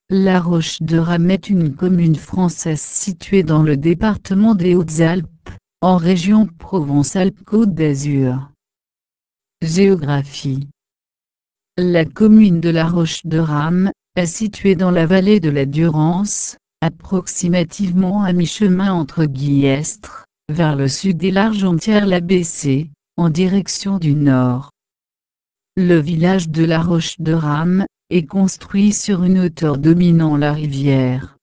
La Roche-de-Rame est une commune française située dans le département des Hautes-Alpes, en région Provence-Alpes-Côte d'Azur. Géographie. La commune de La Roche-de-Rame est située dans la vallée de la Durance, approximativement à mi-chemin entre Guillestre, vers le sud et l'Argentière-la-Bessée, en direction du nord. Le village de La Roche-de-Rame est construit sur une hauteur dominant la rivière.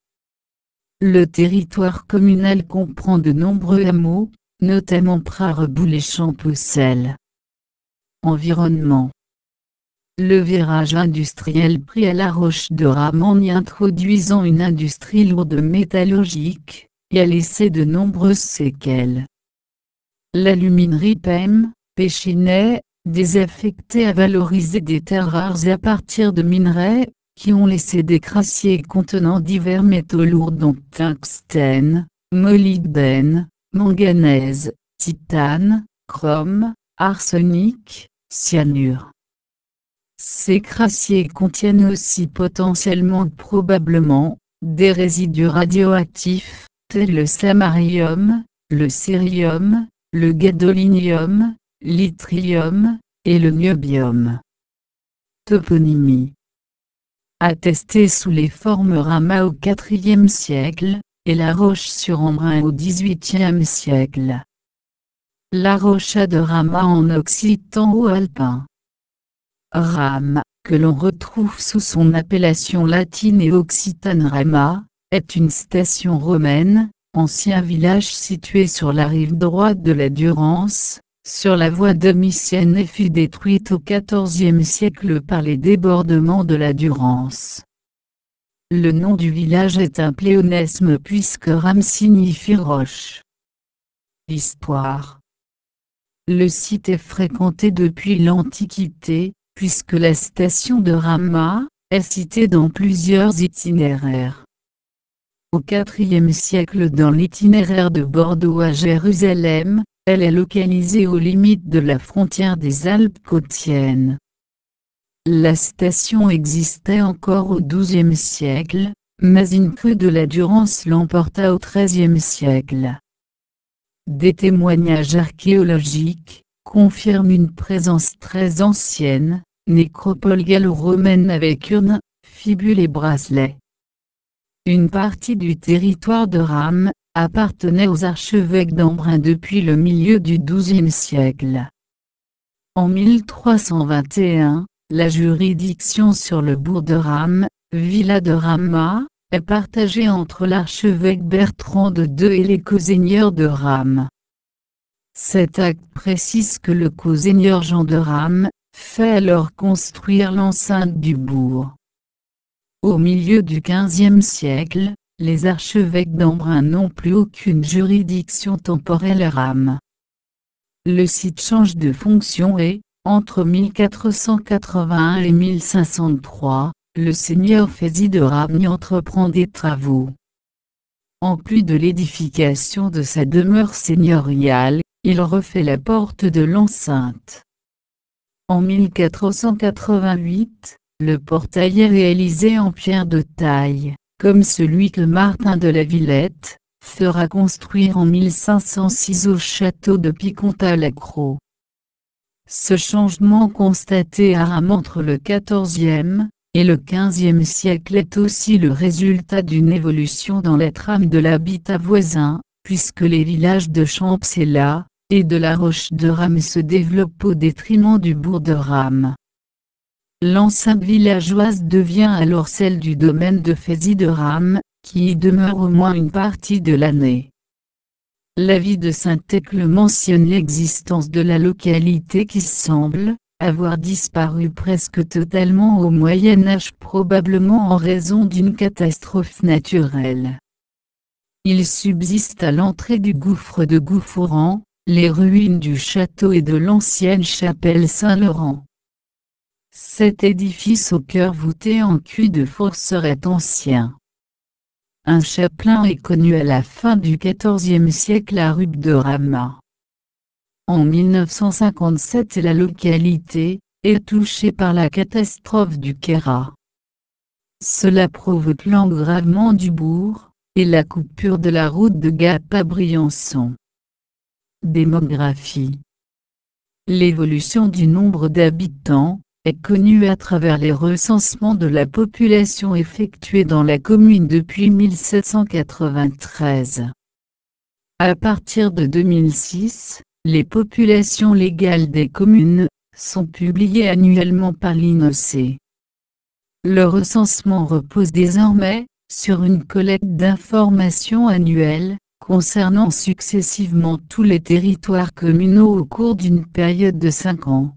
Le territoire communal comprend de nombreux hameaux, notamment Prareboul et Champoussel. Environnement. Le virage industriel pris à La Roche-de-Rame en y introduisant une industrie lourde métallurgique, y a laissé de nombreuses séquelles. L'aluminerie PEM, Péchinet, désaffectée a valorisé des terres rares à partir de minerais, qui ont laissé des crassiers contenant divers métaux lourds dont tungstène, molybdène, manganèse, titane, chrome, arsenic, cyanure. Ces crassiers contiennent aussi potentiellement probablement, des résidus radioactifs, tels le samarium, le cérium, le gadolinium, l'yttrium, et le niobium. Toponymie. Attestée sous les formes Rama au IVe siècle, et La Roche-sur-Embrun au XVIIIe siècle. La Rocha de Rama en occitan haut alpin. Rame, que l'on retrouve sous son appellation latine et occitane Rama, est une station romaine, ancien village situé sur la rive droite de la Durance, sur la voie domitienne et fut détruite au XIVe siècle par les débordements de la Durance. Le nom du village est un pléonasme puisque Rame signifie roche. Histoire. Le site est fréquenté depuis l'Antiquité, puisque la station de Rama est citée dans plusieurs itinéraires. Au IVe siècle dans l'itinéraire de Bordeaux à Jérusalem, elle est localisée aux limites de la frontière des Alpes côtiennes. La station existait encore au XIIe siècle, mais une crue de la Durance l'emporta au XIIIe siècle. Des témoignages archéologiques confirment une présence très ancienne, nécropole gallo-romaine avec urnes, fibules et bracelets. Une partie du territoire de Rame appartenait aux archevêques d'Embrun depuis le milieu du XIIe siècle. En 1321, la juridiction sur le bourg de Rame, villa de Rama, est partagée entre l'archevêque Bertrand de II et les coseigneurs de Rame. Cet acte précise que le coseigneur Jean de Rame fait alors construire l'enceinte du bourg. Au milieu du XVe siècle, les archevêques d'Embrun n'ont plus aucune juridiction temporelle à Rame. Le site change de fonction et, entre 1481 et 1503, le seigneur Fézy de Rame y entreprend des travaux. En plus de l'édification de sa demeure seigneuriale, il refait la porte de l'enceinte. En 1488, le portail est réalisé en pierre de taille, comme celui que Martin de la Villette fera construire en 1506 au château de Picontal-Accros. Ce changement constaté à Rame entre le XIVe et le XVe siècle est aussi le résultat d'une évolution dans la trame de l'habitat voisin, puisque les villages de Champcella et de La Roche-de-Rame se développent au détriment du bourg de Rame. L'enceinte villageoise devient alors celle du domaine de Fézy de Rame, qui y demeure au moins une partie de l'année. L'avis de Saint-Ècle mentionne l'existence de la localité qui semble avoir disparu presque totalement au Moyen Âge, probablement en raison d'une catastrophe naturelle. Il subsiste à l'entrée du gouffre de Gouffouran, les ruines du château et de l'ancienne chapelle Saint-Laurent. Cet édifice au cœur voûté en cul de four serait ancien. Un chapelain est connu à la fin du XIVe siècle à Rupt de Rama. En 1957, la localité est touchée par la catastrophe du Queyras. Cela provoque l'engravement du bourg, et la coupure de la route de Gap à Briançon. Démographie. L'évolution du nombre d'habitants est connue à travers les recensements de la population effectués dans la commune depuis 1793. À partir de 2006, les populations légales des communes sont publiées annuellement par l'INSEE. Le recensement repose désormais sur une collecte d'informations annuelles concernant successivement tous les territoires communaux au cours d'une période de 5 ans.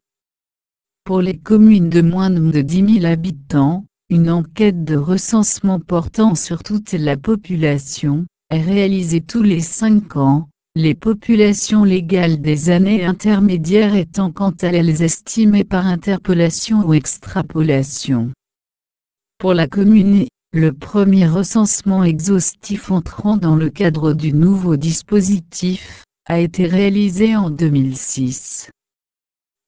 Pour les communes de moins de 10 000 habitants, une enquête de recensement portant sur toute la population est réalisée tous les 5 ans, les populations légales des années intermédiaires étant quant à elles estimées par interpolation ou extrapolation. Pour la commune, le premier recensement exhaustif entrant dans le cadre du nouveau dispositif a été réalisé en 2006.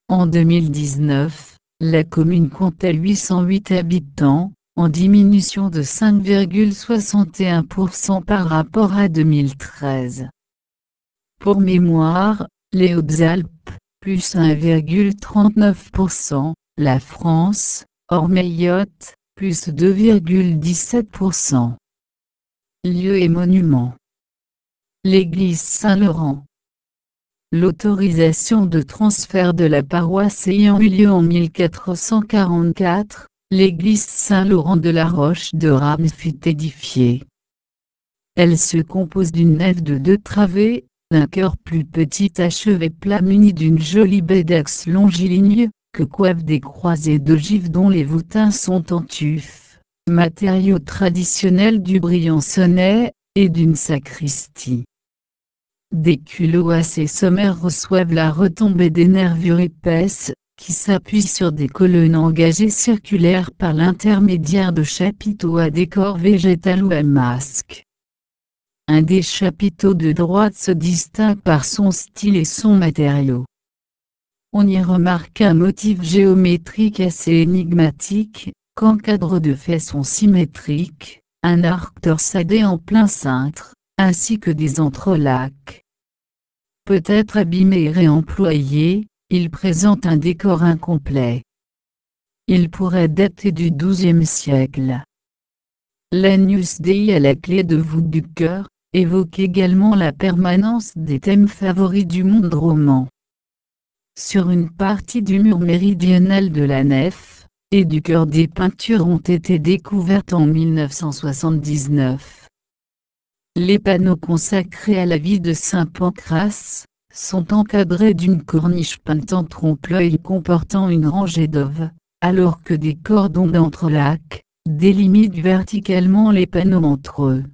En 2019, la commune comptait 808 habitants, en diminution de 5,61% par rapport à 2013. Pour mémoire, les Hautes-Alpes, plus 1,39%, la France, hors Mayotte, plus 2,17%. Lieux et monuments. L'église Saint-Laurent. L'autorisation de transfert de la paroisse ayant eu lieu en 1444, l'église Saint-Laurent de la Roche-de-Rame fut édifiée. Elle se compose d'une nef de 2 travées, d'un chœur plus petit à chevet plat muni d'une jolie baie d'axe longiligne, que coiffent des croisées d'ogives dont les voûtins sont en tuf, matériau traditionnel du Briançonnais, et d'une sacristie. Des culots assez sommaires reçoivent la retombée des nervures épaisses, qui s'appuient sur des colonnes engagées circulaires par l'intermédiaire de chapiteaux à décor végétal ou à masque. Un des chapiteaux de droite se distingue par son style et son matériau. On y remarque un motif géométrique assez énigmatique, qu'encadrent de façon symétrique, un arc torsadé en plein cintre, ainsi que des entrelacs. Peut-être abîmé et réemployé, il présente un décor incomplet. Il pourrait dater du XIIe siècle. L'Agnus Dei à la clé de voûte du chœur évoque également la permanence des thèmes favoris du monde roman. Sur une partie du mur méridional de la nef et du chœur, des peintures ont été découvertes en 1979. Les panneaux consacrés à la vie de saint Pancrace sont encadrés d'une corniche peinte en trompe-l'œil comportant une rangée d'œuvres, alors que des cordons d'entrelacs délimitent verticalement les panneaux entre eux.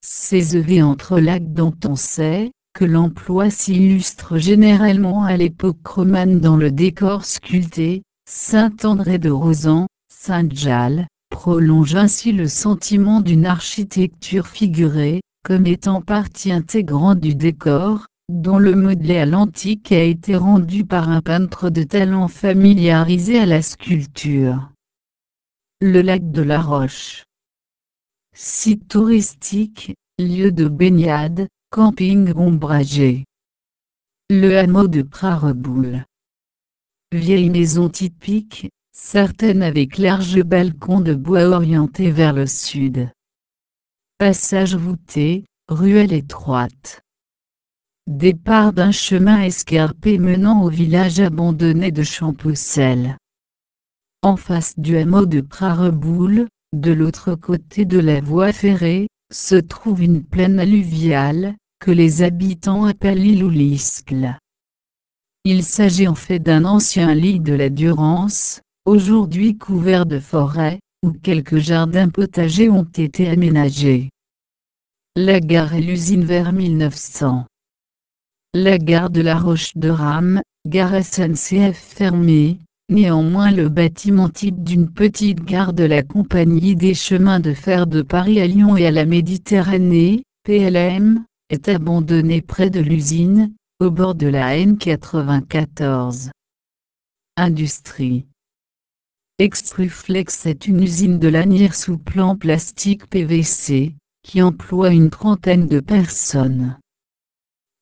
Ces œuvres et entrelacs dont on sait que l'emploi s'illustre généralement à l'époque romane dans le décor sculpté, Saint-André de Rozan, Sainte-Jalle, prolonge ainsi le sentiment d'une architecture figurée, comme étant partie intégrante du décor, dont le modelé à l'antique a été rendu par un peintre de talent familiarisé à la sculpture. Le lac de la Roche. Site touristique, lieu de baignade, camping ombragé. Le hameau de Prareboul. Vieille maison typique, certaines avec large balcon de bois orienté vers le sud. Passage voûté, ruelle étroite. Départ d'un chemin escarpé menant au village abandonné de Champoussel. En face du hameau de Prareboul, de l'autre côté de la voie ferrée, se trouve une plaine alluviale, que les habitants appellent l'île ou l'Iscle. Il s'agit en fait d'un ancien lit de la Durance, aujourd'hui couvert de forêts, où quelques jardins potagers ont été aménagés. La gare et l'usine vers 1900. La gare de la Roche-de-Rame, gare SNCF fermée, néanmoins le bâtiment type d'une petite gare de la Compagnie des chemins de fer de Paris à Lyon et à la Méditerranée, PLM, est abandonné près de l'usine, au bord de la N94. Industrie. Extruflex est une usine de lanières souples en plastique PVC, qui emploie une trentaine de personnes.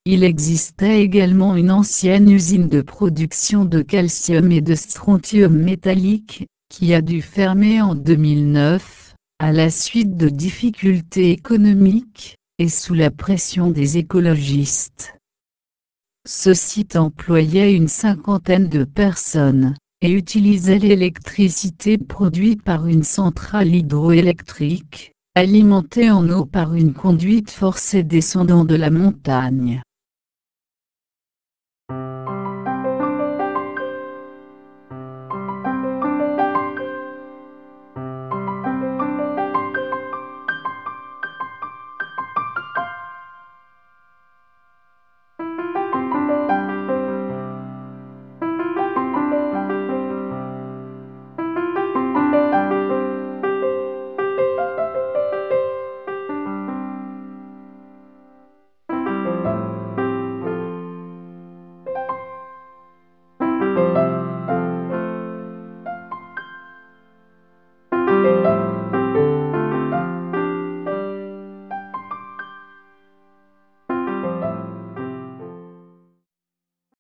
Il existait également une ancienne usine de production de calcium et de strontium métallique, qui a dû fermer en 2009, à la suite de difficultés économiques, et sous la pression des écologistes. Ce site employait une cinquantaine de personnes, et utilisait l'électricité produite par une centrale hydroélectrique, alimentée en eau par une conduite forcée descendant de la montagne.